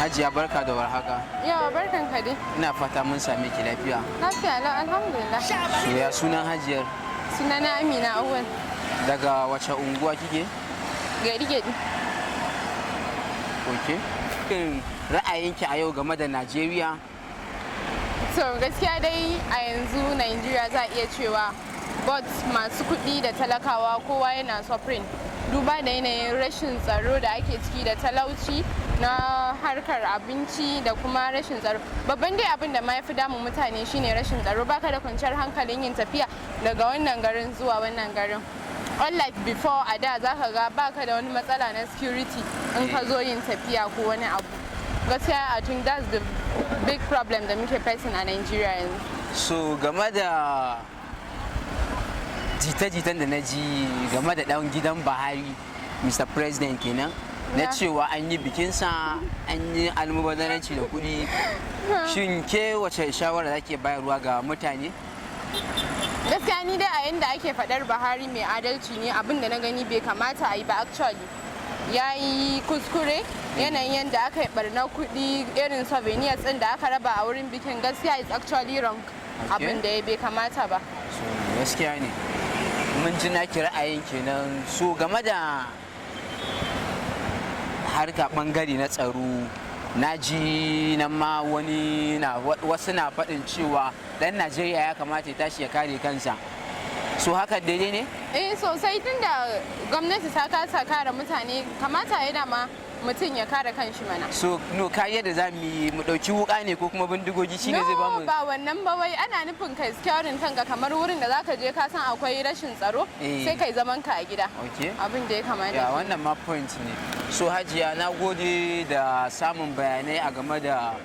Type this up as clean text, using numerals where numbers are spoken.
Hajiya barka da warhaka. Yawa barkan ka dai. Ina fata mun same ki lafiya. Lafiya lau alhamdulillah. Ya sunan Hajiyar? Sunana Amina Awwal. Daga wace unguwa kike? Gari gari. Okay. Ra'ayinki a yau game da Najeriya? So gaskiya dai a yanzu Nigeria za a iya cewa but masu kuɗi da talakawa kowa yana suffering. Duba da yanayin rashin tsaro da ake ciki da talauci na harkar abinci da kuma rashin tsaro. Babban dai abin da ma yafi damun mutane shine rashin tsaro. Baka da kwanciyar hankalin yin tafiya daga wannan garin zuwa wannan garin. Unlike before a da zaka ga baka da wani matsala na security in ka zo yin tafiya ko wani abu. Gaskiya I think that's the big problem da muke facing a Nigeria yanzu. So game da jita-jitan da na ji game da ɗan gidan Buhari, Mr. President kenan, na cewa an yi bikinsa, an yi almubazzaranci da kuɗi. Shin ke wace shawara zake bayarwa ga mutane? Gaskiya ni dai a yanda ake faɗar Buhari mai adalci ne, abin da na gani bai kamata a yi ba actually. Ya yi kuskure yanayin yadda aka yi barna kuɗi irin souvenirs ɗin da aka raba a wurin bikin, gaskiya is actually wrong. Abin da ya bai kamata ba. So gaskiya ne. Mun ji naki ra'ayin kenan. So game da harka bangare na tsaro, na ji nan ma wasu na faɗin cewa ɗan Najeriya ya kamata ya tashi ya kare kansa. So haka daidai ne? Sosai tunda gwamnati ta kasa kare mutane, kamata ya dama mutum ya kare kanshi mana. So no, kariyar da za mu ɗauki wuka ne ko kuma bindigogi shine zai ba mu? Ba wannan ba, wai ana nufin kai securing kanka kamar wurin da zaka je ka san akwai rashin tsaro sai kai zaman ka a gida. Abin da ya kamata. Ya wannan ma point ne. So Hajiya, na gode da samun bayanai a game da